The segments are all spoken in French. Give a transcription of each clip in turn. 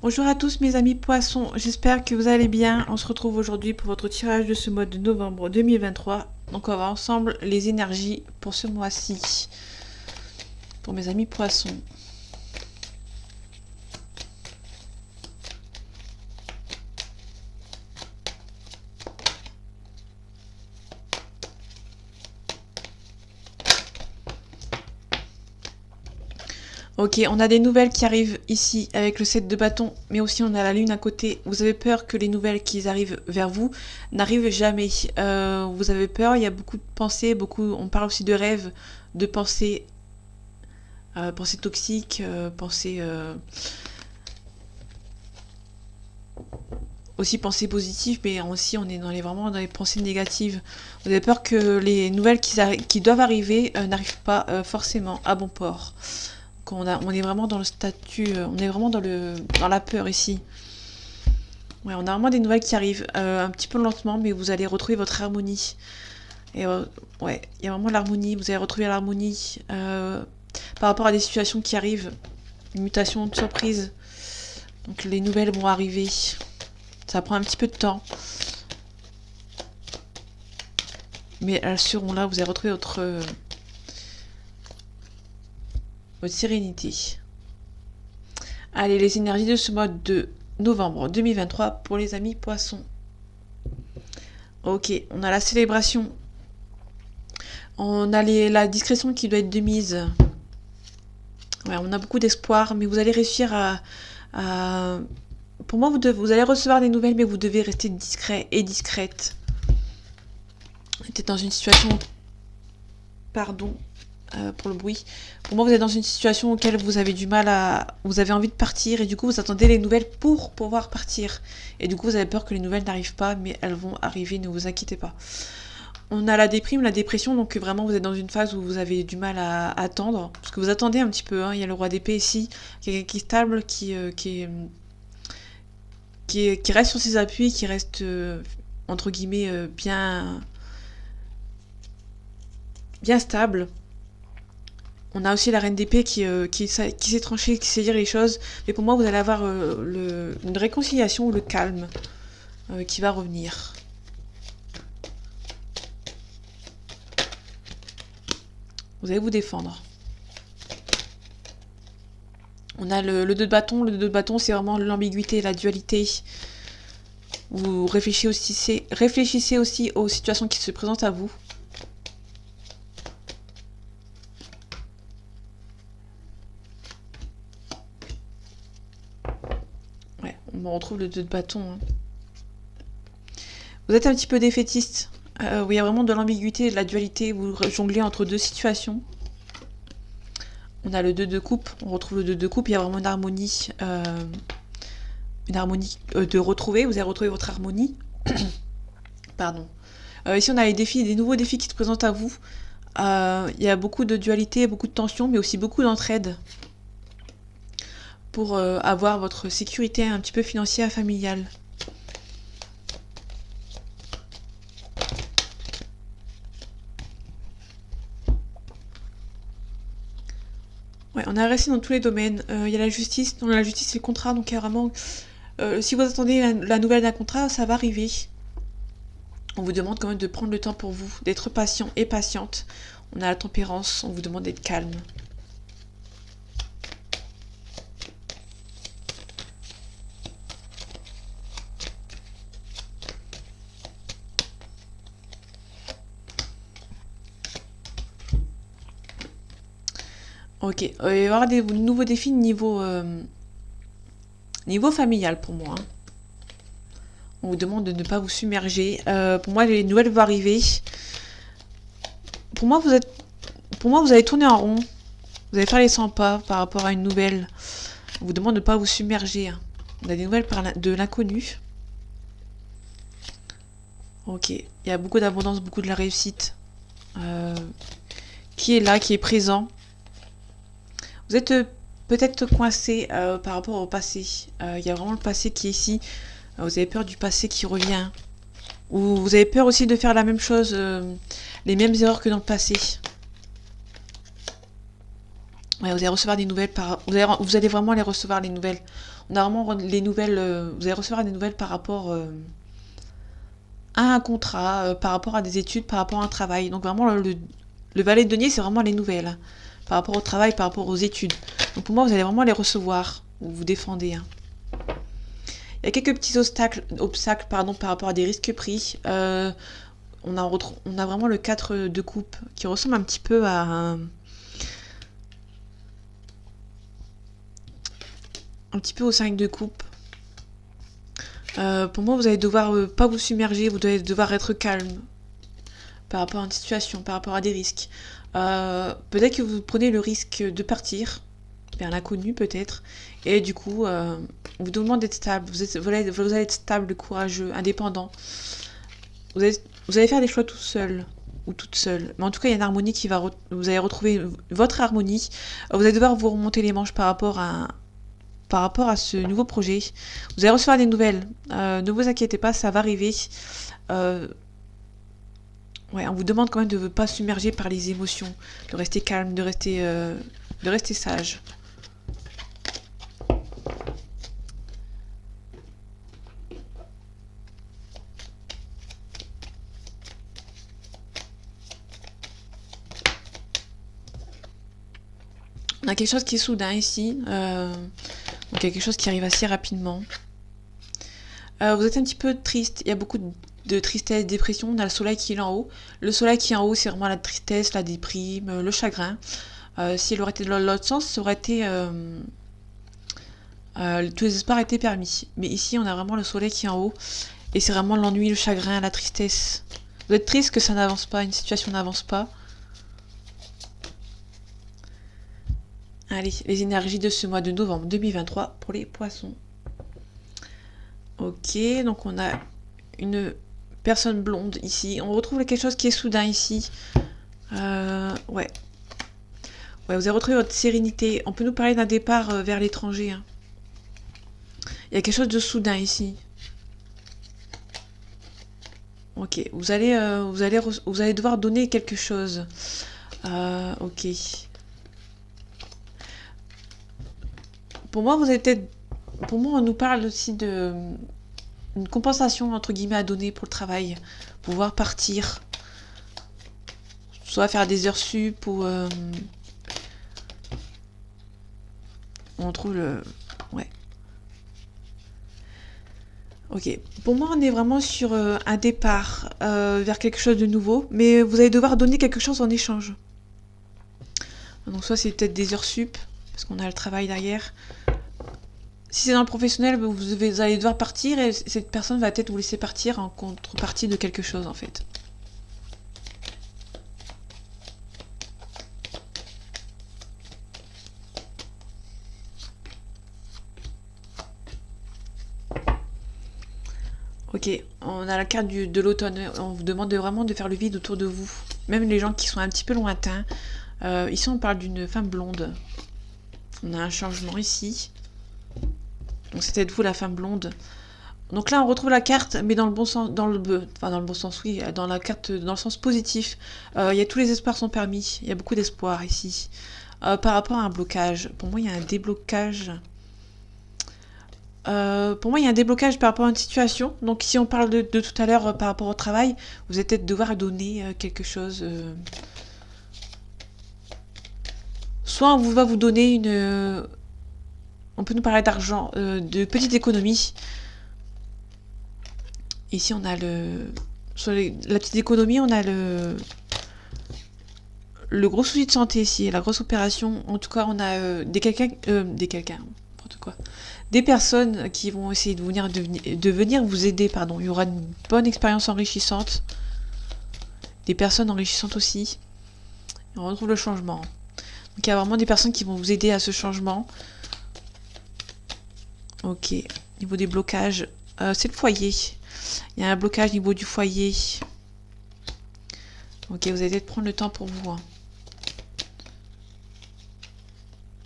Bonjour à tous mes amis poissons, j'espère que vous allez bien. On se retrouve aujourd'hui pour votre tirage de ce mois de novembre 2023. Donc on va ensemble les énergies pour ce mois-ci. Pour mes amis poissons. Ok, on a des nouvelles qui arrivent ici avec le 7 de bâton, mais aussi on a la lune à côté. Vous avez peur que les nouvelles qui arrivent vers vous n'arrivent jamais. Vous avez peur, il y a beaucoup de pensées, on parle aussi de rêves, de pensées, pensées toxiques, aussi pensées positives, mais aussi on est vraiment dans les pensées négatives. Vous avez peur que les nouvelles qui doivent arriver n'arrivent pas forcément à bon port. On est vraiment dans le statut, on est vraiment dans la peur ici. Ouais, on a vraiment des nouvelles qui arrivent un petit peu lentement, mais vous allez retrouver votre harmonie. Et ouais, il y a vraiment l'harmonie, vous allez retrouver l'harmonie par rapport à des situations qui arrivent, une mutation de surprise. Donc les nouvelles vont arriver. Ça prend un petit peu de temps. Mais elles seront là, vous allez retrouver votre sérénité. Allez, les énergies de ce mois de novembre 2023 pour les amis poissons. Ok, on a la célébration. On a la discrétion qui doit être de mise. Ouais, on a beaucoup d'espoir, mais vous allez réussir à... Pour moi, vous allez recevoir des nouvelles, mais vous devez rester discret et discrète. Vous êtes dans une situation... Pardon pour le bruit. Pour moi, vous êtes dans une situation auquel vous avez du mal à... Vous avez envie de partir, et du coup, vous attendez les nouvelles pour pouvoir partir. Et du coup, vous avez peur que les nouvelles n'arrivent pas, mais elles vont arriver, ne vous inquiétez pas. On a la déprime, la dépression, donc vraiment vous êtes dans une phase où vous avez du mal à attendre, parce que vous attendez un petit peu, hein. Il y a le roi d'épée ici, qui est stable, qui reste sur ses appuis, qui reste entre guillemets bien stable. On a aussi la reine d'épée qui s'est tranchée, qui sait dire les choses, mais pour moi vous allez avoir une réconciliation ou le calme qui va revenir. Vous allez vous défendre. On a le 2 de bâton. Le 2 de bâton, c'est vraiment l'ambiguïté, la dualité. Vous réfléchissez aussi aux situations qui se présentent à vous. Ouais, on retrouve le 2 de bâton. Hein. Vous êtes un petit peu défaitiste. Où il y a vraiment de l'ambiguïté, de la dualité. Vous jonglez entre deux situations. On a le 2 de coupe. On retrouve le 2 de coupe. Il y a vraiment une harmonie. De retrouver. Vous allez retrouver votre harmonie. Pardon. Ici, on a des nouveaux défis qui se présentent à vous. Il y a beaucoup de dualité, beaucoup de tension, mais aussi beaucoup d'entraide pour avoir votre sécurité un petit peu financière, familiale. Ouais, on a réussi dans tous les domaines. Il y a la justice, dans la justice, c'est le contrat, donc il y a vraiment... si vous attendez la nouvelle d'un contrat, ça va arriver. On vous demande quand même de prendre le temps pour vous, d'être patient et patiente. On a la tempérance, on vous demande d'être calme. Ok, il va y avoir des nouveaux défis niveau familial pour moi. Hein. On vous demande de ne pas vous submerger. Pour moi, les nouvelles vont arriver. Pour moi, vous allez tourner en rond. Vous allez faire les 100 pas par rapport à une nouvelle. On vous demande de ne pas vous submerger. Hein. On a des nouvelles de l'inconnu. Ok, il y a beaucoup d'abondance, beaucoup de la réussite. Qui est là, qui est présent. Vous êtes peut-être coincé par rapport au passé. Il y a vraiment le passé qui est ici. Vous avez peur du passé qui revient. Ou vous avez peur aussi de faire la même chose, les mêmes erreurs que dans le passé. Ouais, vous allez recevoir des nouvelles vous allez vraiment les recevoir les nouvelles. On a vraiment les nouvelles. Vous allez recevoir des nouvelles par rapport à un contrat, par rapport à des études, par rapport à un travail. Donc vraiment le valet de denier, c'est vraiment les nouvelles. Hein. Par rapport au travail, par rapport aux études. Donc pour moi, vous allez vraiment les recevoir. Vous vous défendez. Hein. Il y a quelques petits obstacles pardon, par rapport à des risques pris. On a vraiment le 4 de coupe qui ressemble un petit peu à un petit peu au 5 de coupe. Pour moi, vous allez devoir pas vous submerger, vous allez devoir être calme par rapport à une situation, par rapport à des risques. Peut-être que vous prenez le risque de partir vers l'inconnu peut-être, et du coup, vous demandez d'être stable. Vous allez être stable, courageux, indépendant. Vous allez faire des choix tout seul ou toute seule. Mais en tout cas, il y a une harmonie vous allez retrouver votre harmonie. Vous allez devoir vous remonter les manches par rapport à ce nouveau projet. Vous allez recevoir des nouvelles. Ne vous inquiétez pas, ça va arriver. Ouais, on vous demande quand même de ne pas submerger par les émotions, de rester calme, de rester sage. On a quelque chose qui est soudain ici, donc quelque chose qui arrive assez rapidement. Vous êtes un petit peu triste, il y a beaucoup de tristesse, dépression, on a le soleil qui est en haut. Le soleil qui est en haut, c'est vraiment la tristesse, la déprime, le chagrin. Si elle aurait été dans l'autre sens, ça aurait été... tous les espoirs étaient permis. Mais ici, on a vraiment le soleil qui est en haut. Et c'est vraiment l'ennui, le chagrin, la tristesse. Vous êtes triste que ça n'avance pas, une situation n'avance pas. Allez, les énergies de ce mois de novembre 2023 pour les poissons. Ok, donc on a une personne blonde ici. On retrouve quelque chose qui est soudain ici. Ouais. Ouais, vous avez retrouvé votre sérénité. On peut nous parler d'un départ vers l'étranger. Hein. Il y a quelque chose de soudain ici. Ok, vous allez devoir donner quelque chose. Ok. Pour moi, on nous parle aussi de une compensation entre guillemets à donner pour le travail, pouvoir partir, soit faire des heures sup ou on trouve le ouais. Ok, pour moi on est vraiment sur un départ vers quelque chose de nouveau, mais vous allez devoir donner quelque chose en échange. Donc soit c'est peut-être des heures sup, parce qu'on a le travail derrière. Si c'est dans le professionnel, vous allez devoir partir et cette personne va peut-être vous laisser partir en contrepartie de quelque chose en fait. Ok, on a la carte de l'automne. On vous demande vraiment de faire le vide autour de vous. Même les gens qui sont un petit peu lointains. Ici, on parle d'une femme blonde. On a un changement ici. Donc, c'est peut-être vous, la femme blonde. Donc là, on retrouve la carte, mais dans le bon sens, dans le bon sens, oui, dans la carte, dans le sens positif. Il y a tous les espoirs sont permis. Il y a beaucoup d'espoir ici. Par rapport à un blocage, pour moi, il y a un déblocage. Pour moi, il y a un déblocage par rapport à une situation. Donc, si on parle de tout à l'heure par rapport au travail, vous allez peut-être devoir donner quelque chose. Soit on va vous donner une. On peut nous parler d'argent, de petites économies. Ici, on a le. Sur la petite économie, on a le gros souci de santé ici, la grosse opération. En tout cas, on a des n'importe quoi. Des personnes qui vont essayer de venir vous aider, pardon. Il y aura une bonne expérience enrichissante. Des personnes enrichissantes aussi. Et on retrouve le changement. Donc il y a vraiment des personnes qui vont vous aider à ce changement. Ok. Niveau des blocages, c'est le foyer. Il y a un blocage au niveau du foyer. Ok, vous allez peut-être prendre le temps pour vous. Hein.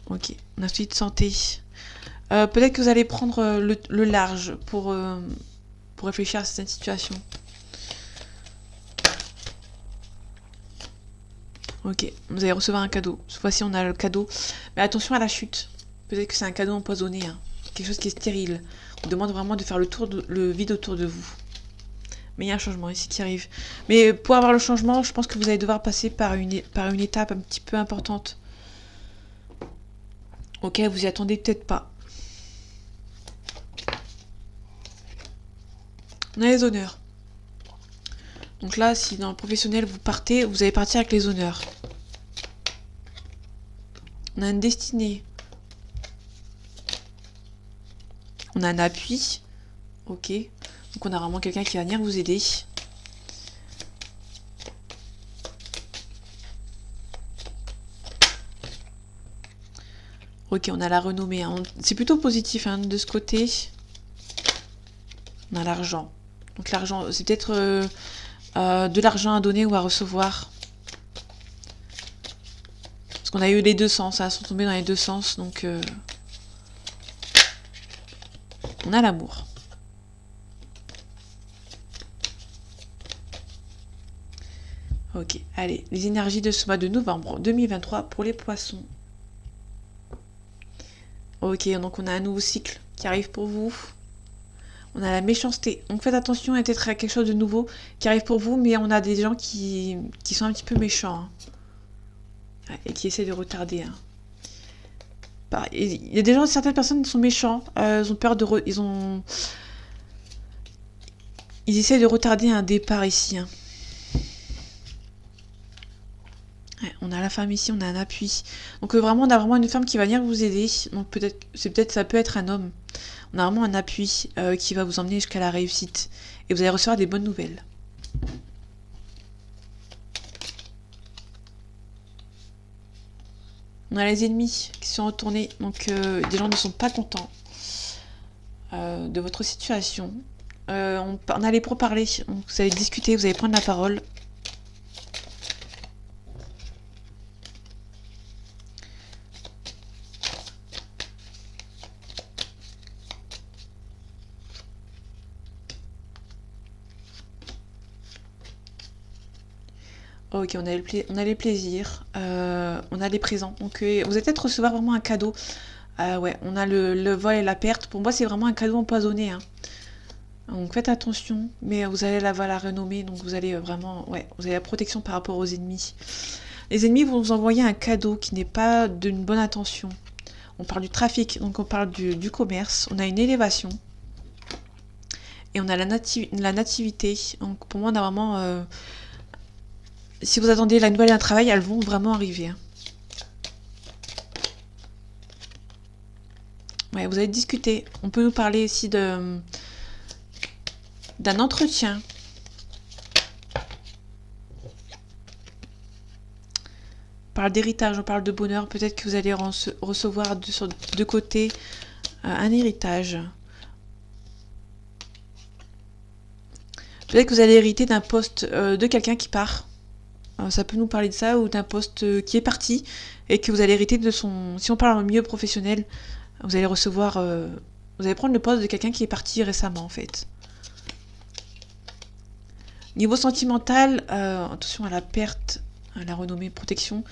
Ok. On a suivi de santé. Peut-être que vous allez prendre le large pour réfléchir à cette situation. Ok, vous allez recevoir un cadeau. Cette fois-ci, on a le cadeau. Mais attention à la chute. Peut-être que c'est un cadeau empoisonné. Hein. Quelque chose qui est stérile. On demande vraiment de faire le vide autour de vous. Mais il y a un changement ici qui arrive. Mais pour avoir le changement, je pense que vous allez devoir passer par une étape un petit peu importante. Ok, vous y attendez peut-être pas. On a les honneurs. Donc là, si dans le professionnel vous partez, vous allez partir avec les honneurs. On a une destinée. On a un appui. Ok. Donc on a vraiment quelqu'un qui va venir vous aider. Ok, on a la renommée. Hein. C'est plutôt positif hein, de ce côté. On a l'argent. Donc l'argent, c'est peut-être de l'argent à donner ou à recevoir. Parce qu'on a eu les deux sens, ça sont tombés dans les deux sens. Donc on a l'amour. Ok, allez, les énergies de ce mois de novembre 2023 pour les poissons. Ok, donc on a un nouveau cycle qui arrive pour vous. On a la méchanceté. Donc faites attention, il y a peut-être quelque chose de nouveau qui arrive pour vous, mais on a des gens qui sont un petit peu méchants. Hein, et qui essaient de retarder. Hein. Il y a des gens, certaines personnes qui sont méchants. Ils ont peur de... Ils essaient de retarder un départ ici. Hein. Ouais, on a la femme ici, on a un appui. Donc vraiment, on a vraiment une femme qui va venir vous aider. Donc ça peut être un homme. On a vraiment un appui qui va vous emmener jusqu'à la réussite. Et vous allez recevoir des bonnes nouvelles. On a les ennemis qui sont retournés. Donc des gens ne sont pas contents de votre situation. On allait pour parler. Donc, vous allez discuter, vous allez prendre la parole. Ok, on a les plaisirs, on a les présents. Donc vous allez peut-être recevoir vraiment un cadeau. Ouais, on a le vol et la perte. Pour moi, c'est vraiment un cadeau empoisonné. Hein. Donc faites attention, mais vous allez avoir la renommée, donc vous allez vraiment... Ouais, vous avez la protection par rapport aux ennemis. Les ennemis vont vous envoyer un cadeau qui n'est pas d'une bonne intention. On parle du trafic, donc on parle du commerce. On a une élévation. Et on a la nativité. Donc pour moi, on a vraiment... si vous attendez la nouvelle d'un travail, elles vont vraiment arriver. Hein. Ouais, vous allez discuter. On peut nous parler ici d'un entretien. On parle d'héritage, on parle de bonheur. Peut-être que vous allez recevoir sur deux côtés un héritage. Peut-être que vous allez hériter d'un poste de quelqu'un qui part. Ça peut nous parler de ça, ou d'un poste qui est parti, et que vous allez hériter de son... Si on parle en milieu professionnel, vous allez recevoir... vous allez prendre le poste de quelqu'un qui est parti récemment, en fait. Niveau sentimental, attention à la perte, à la renommée, protection.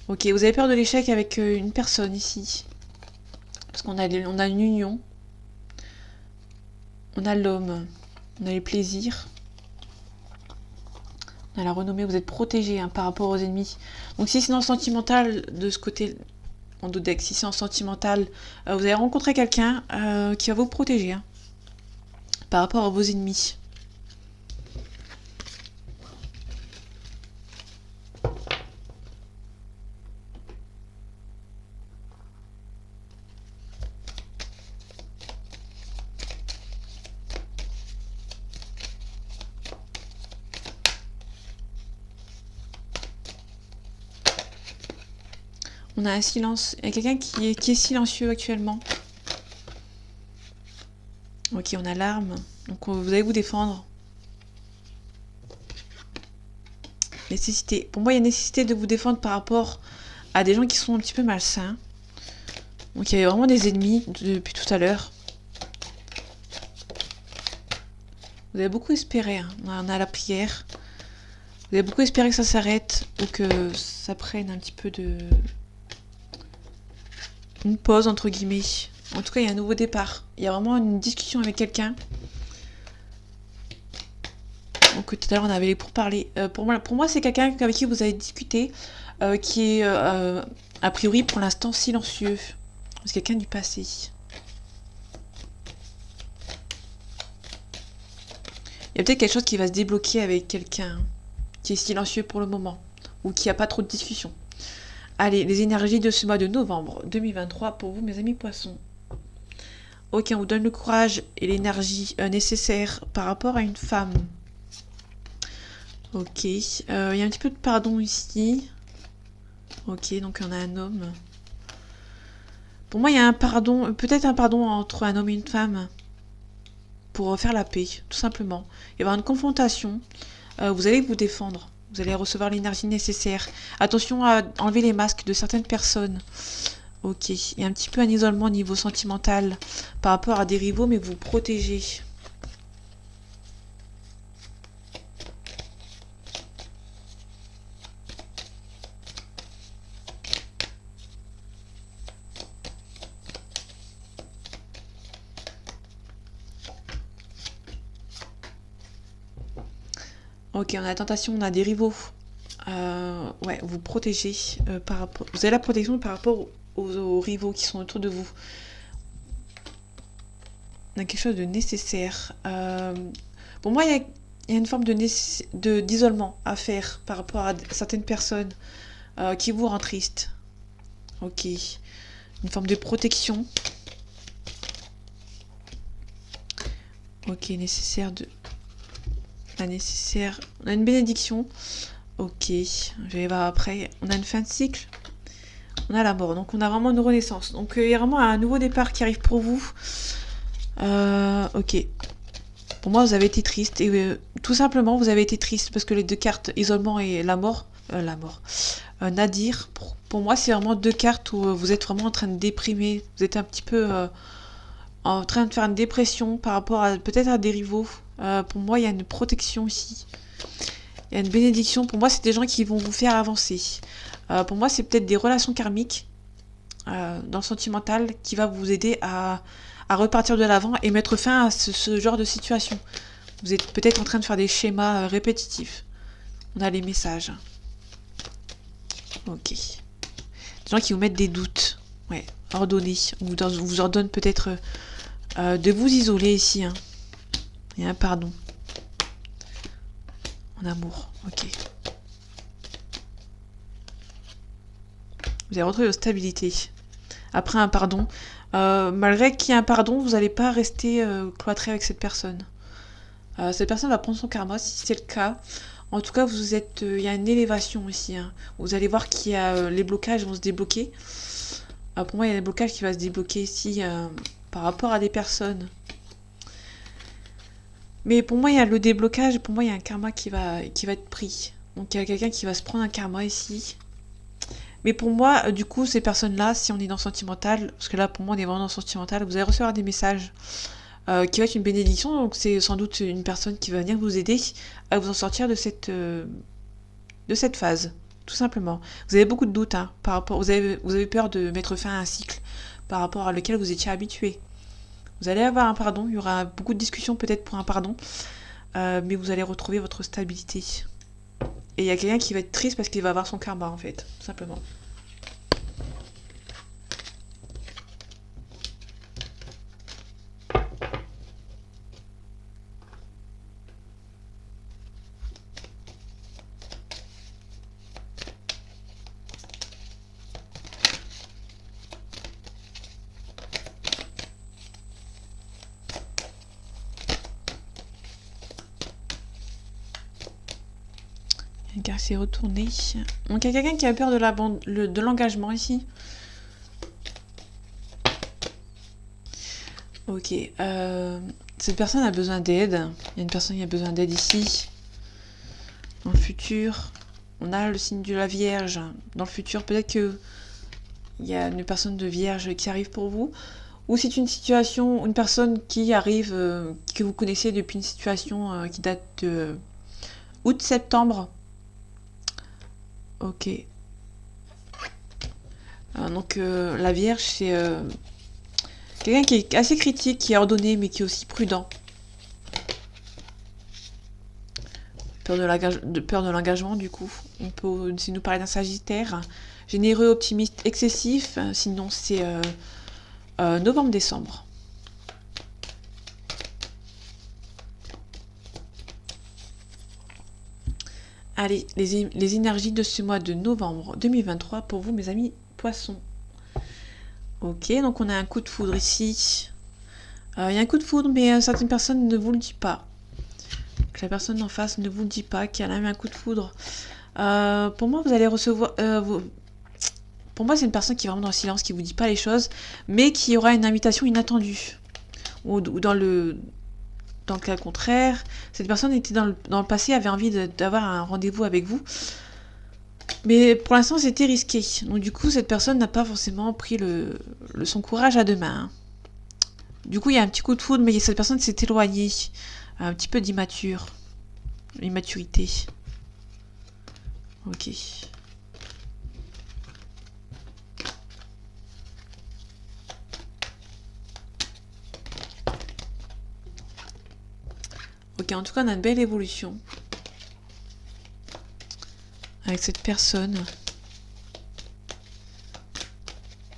Ok, vous avez peur de l'échec avec une personne ici. Parce qu'on a, on a une union. On a l'homme. On a les plaisirs. On a la renommée, vous êtes protégé hein, par rapport aux ennemis. Donc si c'est dans le sentimental, de ce côté, en dodex, si c'est en sentimental, vous allez rencontrer quelqu'un qui va vous protéger hein, par rapport à vos ennemis. On a un silence. Il y a quelqu'un qui est silencieux actuellement. Ok, on a l'arme. Donc vous allez vous défendre. Nécessité. Pour moi, il y a nécessité de vous défendre par rapport à des gens qui sont un petit peu malsains. Donc il y a vraiment des ennemis depuis tout à l'heure. Vous avez beaucoup espéré. Hein. On a la prière. Vous avez beaucoup espéré que ça s'arrête ou que ça prenne un petit peu de... une pause, entre guillemets. En tout cas, il y a un nouveau départ. Il y a vraiment une discussion avec quelqu'un. Donc tout à l'heure, on avait les pourparlers. Pour moi c'est quelqu'un avec qui vous avez discuté, qui est, a priori, pour l'instant, silencieux. C'est quelqu'un du passé. Il y a peut-être quelque chose qui va se débloquer avec quelqu'un qui est silencieux pour le moment, ou qui n'a pas trop de discussion. Allez, les énergies de ce mois de novembre 2023 pour vous, mes amis poissons. Ok, on vous donne le courage et l'énergie nécessaire par rapport à une femme. Ok, il y a un petit peu de pardon ici. Ok, donc on a un homme. Pour moi, il y a un pardon, peut-être un pardon entre un homme et une femme. Pour faire la paix, tout simplement. Il va y avoir une confrontation. Vous allez vous défendre. Vous allez recevoir l'énergie nécessaire. Attention à enlever les masques de certaines personnes. Ok, il y a un petit peu un isolement au niveau sentimental par rapport à des rivaux, mais vous protégez. Ok, on a la tentation, on a des rivaux. Ouais, vous protégez par rapport. Vous avez la protection par rapport aux rivaux qui sont autour de vous. On a quelque chose de nécessaire. Pour moi, il y a une forme d'isolement à faire par rapport à certaines personnes qui vous rend triste. Ok. Une forme de protection. Ok, nécessaire de... La nécessaire... On a une bénédiction. Ok. Je vais voir après. On a une fin de cycle. On a la mort. Donc on a vraiment une renaissance. Donc il y a vraiment un nouveau départ qui arrive pour vous. Ok. Pour moi, vous avez été triste. Et tout simplement, vous avez été triste parce que les deux cartes, isolement et la mort... Nadir, pour moi, c'est vraiment deux cartes où vous êtes vraiment en train de déprimer. Vous êtes un petit peu en train de faire une dépression par rapport à peut-être à des rivaux. Pour moi, il y a une protection ici. Il y a une bénédiction. Pour moi, c'est des gens qui vont vous faire avancer. Pour moi, c'est peut-être des relations karmiques dans le sentimental qui va vous aider à repartir de l'avant et mettre fin à ce genre de situation. Vous êtes peut-être en train de faire des schémas répétitifs. On a les messages. Ok. Des gens qui vous mettent des doutes. Ouais, ordonnez. On vous ordonne peut-être de vous isoler ici. Hein. Il y a un pardon. En amour. Ok. Vous allez retrouver votre stabilité. Après un pardon. Malgré qu'il y ait un pardon, vous n'allez pas rester cloîtré avec cette personne. Cette personne va prendre son karma si c'est le cas. En tout cas, vous êtes, il y a une élévation ici. Hein. Vous allez voir qu'il y a les blocages vont se débloquer. Pour moi, il y a des blocages qui vont se débloquer ici par rapport à des personnes. Mais pour moi, il y a le déblocage. Pour moi, il y a un karma qui va être pris. Donc, il y a quelqu'un qui va se prendre un karma ici. Mais pour moi, du coup, ces personnes-là, si on est dans sentimental, parce que là, pour moi, on est vraiment dans sentimental, vous allez recevoir des messages qui va être une bénédiction. Donc, c'est sans doute une personne qui va venir vous aider à vous en sortir de cette phase, tout simplement. Vous avez beaucoup de doutes hein, par rapport. Vous avez peur de mettre fin à un cycle par rapport à lequel vous étiez habitué. Vous allez avoir un pardon. Il y aura beaucoup de discussions peut-être pour un pardon, mais vous allez retrouver votre stabilité. Et il y a quelqu'un qui va être triste parce qu'il va avoir son karma en fait, tout simplement. Un gars s'est retourné. Donc il y a quelqu'un qui a peur de l'engagement ici. Ok. Cette personne a besoin d'aide. Il y a une personne qui a besoin d'aide ici. Dans le futur, on a le signe de la Vierge. Dans le futur, peut-être que il y a une personne de Vierge qui arrive pour vous. Ou c'est une situation, une personne qui arrive, que vous connaissez depuis une situation qui date de août-septembre. Ok. Donc la Vierge, c'est quelqu'un qui est assez critique, qui est ordonné, mais qui est aussi prudent. Peur de l'engagement, du coup. On peut aussi nous parler d'un Sagittaire. Généreux, optimiste, excessif. Sinon, c'est novembre-décembre. Allez, les énergies de ce mois de novembre 2023 pour vous, mes amis poissons. Ok, donc on a un coup de foudre ici. Il y a un coup de foudre, mais certaines personnes ne vous le disent pas. Que la personne en face ne vous le dit pas qu'elle a eu un coup de foudre. Pour moi, vous allez recevoir... Pour moi, c'est une personne qui est vraiment dans le silence, qui vous dit pas les choses, mais qui aura une invitation inattendue. Ou dans le cas contraire, cette personne était dans le passé, avait envie d'avoir un rendez-vous avec vous. Mais pour l'instant, c'était risqué. Donc du coup, cette personne n'a pas forcément pris son courage à deux mains. Du coup, il y a un petit coup de foudre, mais cette personne s'est éloignée. Un petit peu immaturité. Ok. Ok, en tout cas, on a une belle évolution. Avec cette personne.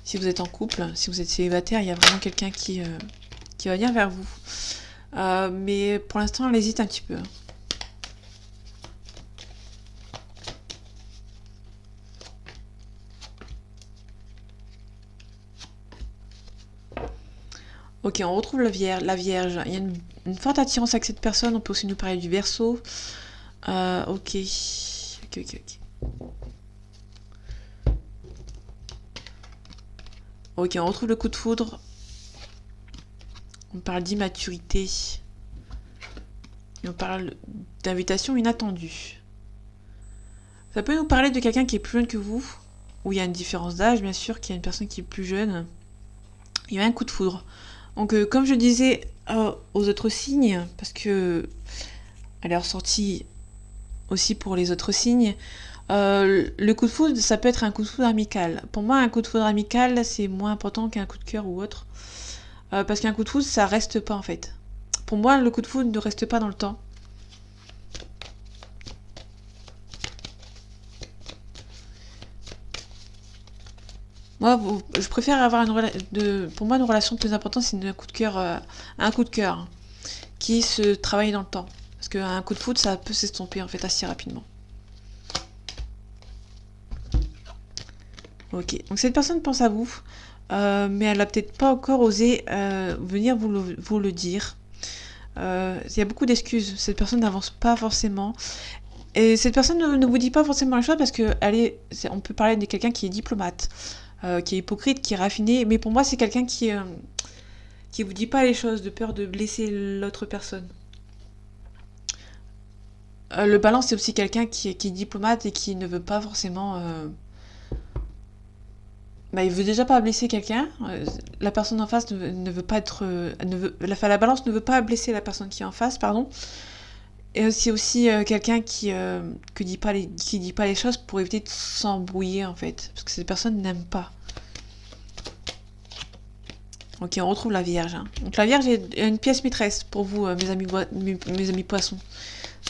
Si vous êtes en couple, si vous êtes célibataire, il y a vraiment quelqu'un qui va venir vers vous. Mais pour l'instant, elle hésite un petit peu. Ok, on retrouve la Vierge. Il y a une forte attirance avec cette personne. On peut aussi nous parler du Verseau. Ok. Ok, on retrouve le coup de foudre. On parle d'immaturité. Et on parle d'invitation inattendue. Ça peut nous parler de quelqu'un qui est plus jeune que vous. Où il y a une différence d'âge, bien sûr, qu'il y a une personne qui est plus jeune. Il y a un coup de foudre. Donc, comme je disais aux autres signes, parce que elle est ressortie aussi pour les autres signes, le coup de foudre, ça peut être un coup de foudre amical. Pour moi, un coup de foudre amical, c'est moins important qu'un coup de cœur ou autre. Parce qu'un coup de foudre, ça reste pas en fait. Pour moi, le coup de foudre ne reste pas dans le temps. Moi, je préfère avoir pour moi, une relation plus importante, c'est un coup de cœur qui se travaille dans le temps. Parce qu'un coup de foudre, ça peut s'estomper en fait assez rapidement. Ok, donc cette personne pense à vous, mais elle n'a peut-être pas encore osé venir vous le dire. Il y a beaucoup d'excuses. Cette personne n'avance pas forcément. Et cette personne ne vous dit pas forcément les choses parce que on peut parler de quelqu'un qui est diplomate, qui est hypocrite, qui est raffiné. Mais pour moi, c'est quelqu'un qui vous dit pas les choses de peur de blesser l'autre personne. Le balance, c'est aussi quelqu'un qui est diplomate et qui ne veut pas forcément... il veut déjà pas blesser quelqu'un. La personne en face ne veut pas être... la balance ne veut pas blesser la personne qui est en face, pardon. Et c'est aussi quelqu'un qui dit pas les choses pour éviter de s'embrouiller, en fait. Parce que cette personne n'aime pas. Ok, on retrouve la Vierge. Hein. Donc la Vierge est une pièce maîtresse pour vous, mes amis poissons.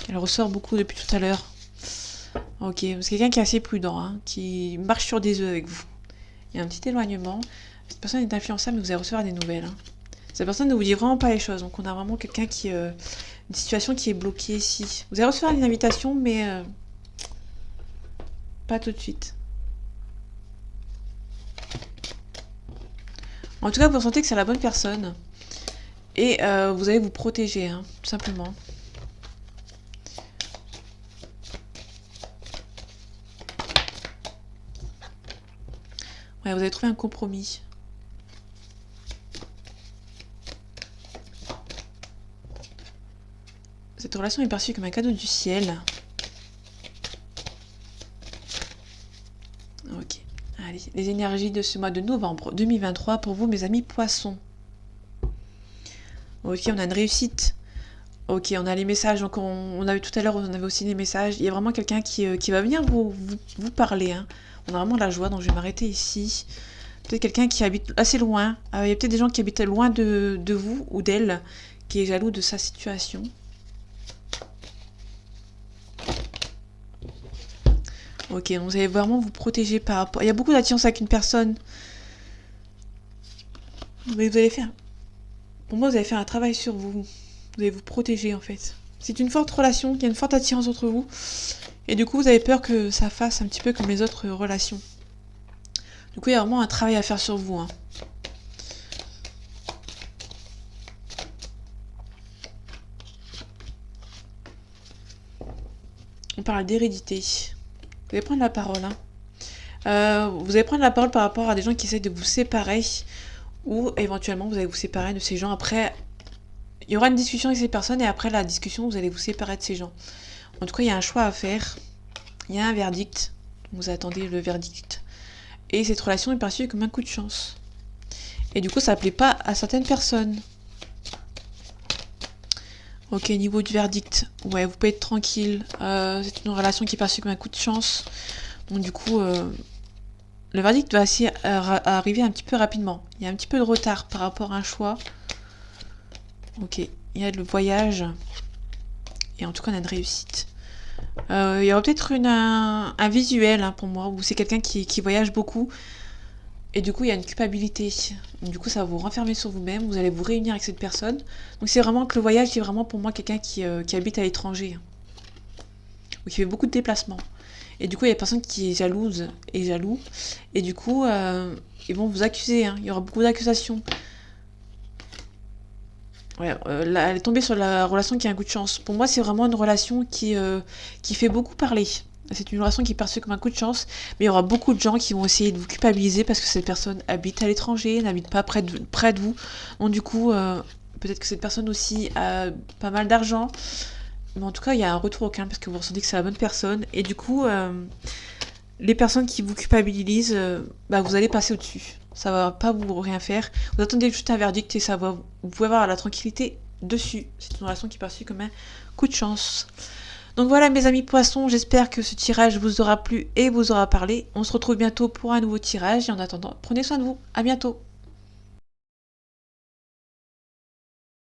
Elle ressort beaucoup depuis tout à l'heure. Ok, c'est quelqu'un qui est assez prudent, hein, qui marche sur des œufs avec vous. Il y a un petit éloignement. Cette personne est influençable, mais vous allez recevoir des nouvelles. Hein. Cette personne ne vous dit vraiment pas les choses. Donc on a vraiment quelqu'un qui... une situation qui est bloquée ici. Vous allez recevoir une invitation, mais pas tout de suite. En tout cas, vous ressentez que c'est la bonne personne. Et vous allez vous protéger, hein, tout simplement. Ouais, vous avez trouvé un compromis. Cette relation est perçue comme un cadeau du ciel. Ok. Allez, les énergies de ce mois de novembre 2023 pour vous, mes amis poissons. Ok, on a une réussite Ok, on a les messages, donc on a eu tout à l'heure, on avait aussi les messages. Il y a vraiment quelqu'un qui va venir vous parler, hein. On a vraiment la joie, donc je vais m'arrêter ici. Peut-être quelqu'un qui habite assez loin. Il y a peut-être des gens qui habitent loin de vous ou d'elle, qui est jaloux de sa situation. Ok, donc vous allez vraiment vous protéger par rapport... Il y a beaucoup d'attirance avec une personne. Mais vous allez faire... Pour moi, vous allez faire un travail sur vous. Vous allez vous protéger, en fait. C'est une forte relation, il y a une forte attirance entre vous. Et du coup, vous avez peur que ça fasse un petit peu comme les autres relations. Du coup, il y a vraiment un travail à faire sur vous, hein. On parle d'hérédité. Vous allez prendre la parole, hein. Vous allez prendre la parole par rapport à des gens qui essaient de vous séparer, ou éventuellement vous allez vous séparer de ces gens. Après, il y aura une discussion avec ces personnes, et après la discussion, vous allez vous séparer de ces gens. En tout cas, il y a un choix à faire. Il y a un verdict. Vous attendez le verdict. Et cette relation est perçue comme un coup de chance. Et du coup, ça ne plaît pas à certaines personnes. Ok, niveau du verdict. Ouais, vous pouvez être tranquille. C'est une relation qui est perçue comme un coup de chance. Donc du coup, le verdict va aussi arriver un petit peu rapidement. Il y a un petit peu de retard par rapport à un choix. Ok, il y a le voyage. Et en tout cas, on a une réussite. Il y aura peut-être un visuel, hein, pour moi, où c'est quelqu'un qui voyage beaucoup. Et du coup, il y a une culpabilité. Du coup, ça va vous renfermer sur vous-même. Vous allez vous réunir avec cette personne. Donc c'est vraiment que le voyage, c'est vraiment pour moi quelqu'un qui habite à l'étranger. Ou qui fait beaucoup de déplacements. Et du coup, il y a personne qui est jalouse et jaloux. Et du coup, ils vont vous accuser, hein. Il y aura beaucoup d'accusations. Ouais, là, elle est tombée sur la relation qui a un coup de chance. Pour moi, c'est vraiment une relation qui fait beaucoup parler. C'est une relation qui est perçue comme un coup de chance, mais il y aura beaucoup de gens qui vont essayer de vous culpabiliser parce que cette personne habite à l'étranger, n'habite pas près de vous. Donc du coup, peut-être que cette personne aussi a pas mal d'argent. Mais en tout cas, il y a un retour au calme parce que vous ressentez que c'est la bonne personne. Et du coup, les personnes qui vous culpabilisent, vous allez passer au-dessus. Ça va pas vous rien faire. Vous attendez juste un verdict et vous pouvez avoir la tranquillité dessus. C'est une relation qui est perçue comme un coup de chance. Donc voilà mes amis poissons, j'espère que ce tirage vous aura plu et vous aura parlé. On se retrouve bientôt pour un nouveau tirage et en attendant, prenez soin de vous. À bientôt.